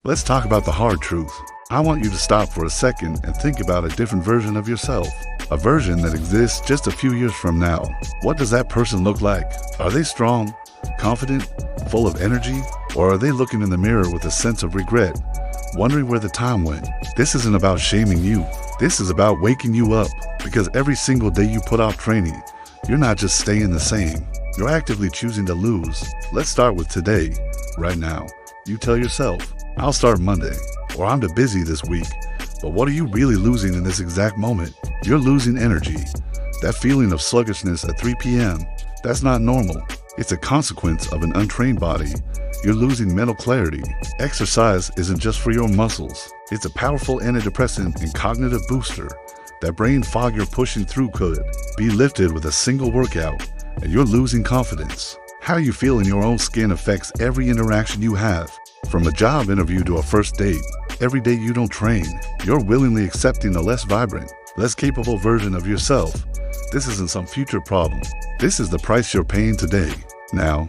Let's talk about the hard truth. I want you to stop for a second and think about a different version of yourself. A version that exists just a few years from now. What does that person look like? Are they strong, confident, full of energy? Or are they looking in the mirror with a sense of regret, wondering where the time went? This isn't about shaming you. This is about waking you up, because every single day you put off training, you're not just staying the same. You're actively choosing to lose. Let's start with today, right now. You tell yourself, I'll start Monday, or I'm too busy this week. But what are you really losing in this exact moment? You're losing energy. That feeling of sluggishness at 3 p.m., that's not normal. It's a consequence of an untrained body. You're losing mental clarity. Exercise isn't just for your muscles. It's a powerful antidepressant and cognitive booster. That brain fog you're pushing through could be lifted with a single workout, and you're losing confidence. How you feel in your own skin affects every interaction you have. From a job interview to a first date, every day you don't train, you're willingly accepting a less vibrant, less capable version of yourself. This isn't some future problem. This is the price you're paying today. Now,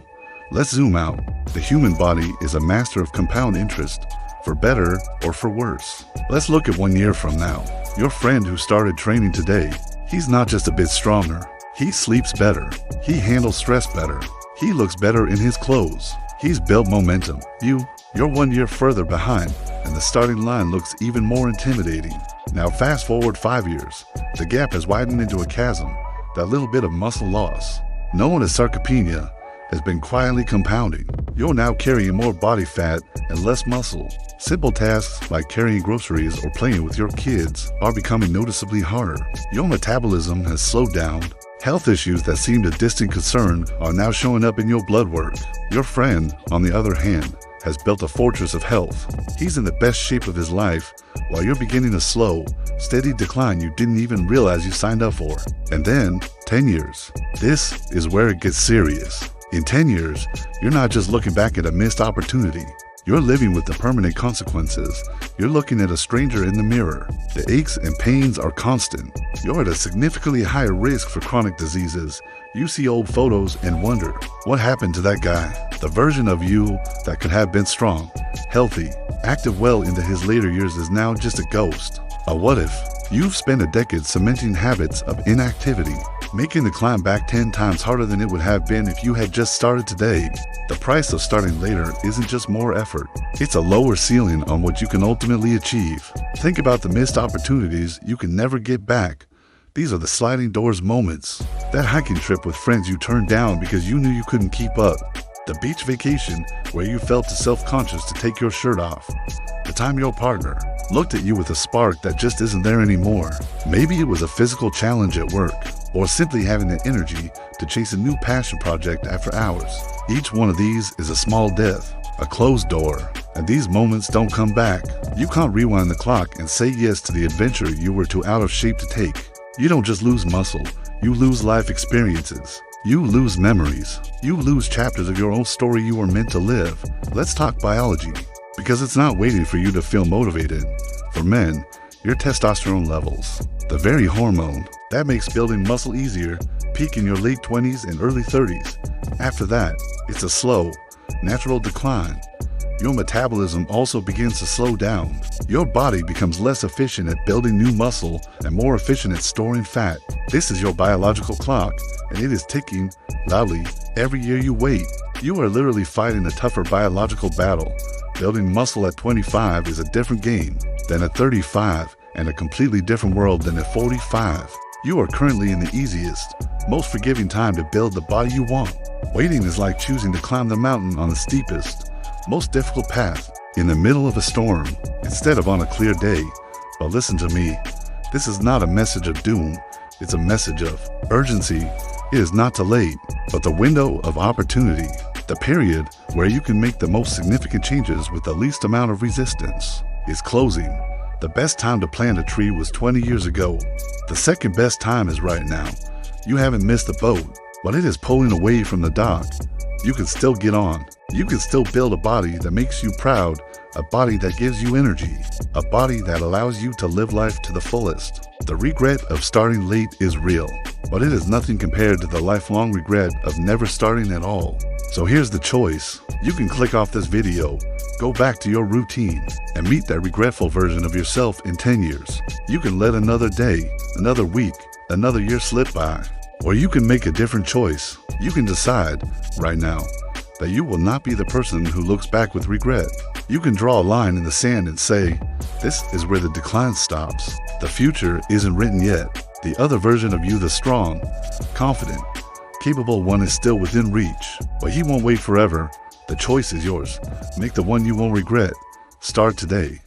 let's zoom out. The human body is a master of compound interest, for better or for worse. Let's look at 1 year from now. Your friend who started training today, he's not just a bit stronger. He sleeps better. He handles stress better. He looks better in his clothes. He's built momentum. You're 1 year further behind, and the starting line looks even more intimidating. Now fast forward 5 years. The gap has widened into a chasm. That little bit of muscle loss, known as sarcopenia, has been quietly compounding. You're now carrying more body fat and less muscle. Simple tasks like carrying groceries or playing with your kids are becoming noticeably harder. Your metabolism has slowed down. Health issues that seemed a distant concern are now showing up in your blood work. Your friend, on the other hand, has built a fortress of health. He's in the best shape of his life, while you're beginning a slow, steady decline you didn't even realize you signed up for. And then, 10 years. This is where it gets serious. In 10 years, you're not just looking back at a missed opportunity. You're living with the permanent consequences. You're looking at a stranger in the mirror. The aches and pains are constant. You're at a significantly higher risk for chronic diseases. You see old photos and wonder, what happened to that guy? The version of you that could have been strong, healthy, active well into his later years is now just a ghost. A what if? You've spent a decade cementing habits of inactivity, making the climb back 10 times harder than it would have been if you had just started today. The price of starting later isn't just more effort. It's a lower ceiling on what you can ultimately achieve. Think about the missed opportunities you can never get back. These are the sliding doors moments. That hiking trip with friends you turned down because you knew you couldn't keep up. The beach vacation where you felt too self-conscious to take your shirt off. The time your partner looked at you with a spark that just isn't there anymore. Maybe it was a physical challenge at work, or simply having the energy to chase a new passion project after hours. Each one of these is a small death, a closed door, and these moments don't come back. You can't rewind the clock and say yes to the adventure you were too out of shape to take. You don't just lose muscle, you lose life experiences. You lose memories. You lose chapters of your own story you were meant to live. Let's talk biology, because it's not waiting for you to feel motivated. For men, your testosterone levels, the very hormone that makes building muscle easier, peak in your late 20s and early 30s. After that, it's a slow, natural decline. Your metabolism also begins to slow down. Your body becomes less efficient at building new muscle and more efficient at storing fat. This is your biological clock, and it is ticking loudly every year you wait. You are literally fighting a tougher biological battle. Building muscle at 25 is a different game than at 35, and a completely different world than at 45. You are currently in the easiest, most forgiving time to build the body you want. Waiting is like choosing to climb the mountain on the steepest, most difficult path in the middle of a storm instead of on a clear day. But listen to me, this is not a message of doom, it's a message of urgency. It is not too late, but the window of opportunity, the period where you can make the most significant changes with the least amount of resistance, is closing. The best time to plant a tree was 20 years ago. The second best time is right now. You haven't missed the boat, but it is pulling away from the dock. You can still get on. You can still build a body that makes you proud a body that gives you energy, a body that allows you to live life to the fullest. The regret of starting late is real, but it is nothing compared to the lifelong regret of never starting at all. So here's the choice. You can click off this video, go back to your routine, and meet that regretful version of yourself in 10 years. You can let another day, another week, another year slip by. Or you can make a different choice. You can decide, right now, that you will not be the person who looks back with regret. You can draw a line in the sand and say, this is where the decline stops. The future isn't written yet. The other version of you, the strong, confident, capable one, is still within reach. But he won't wait forever. The choice is yours. Make the one you won't regret. Start today.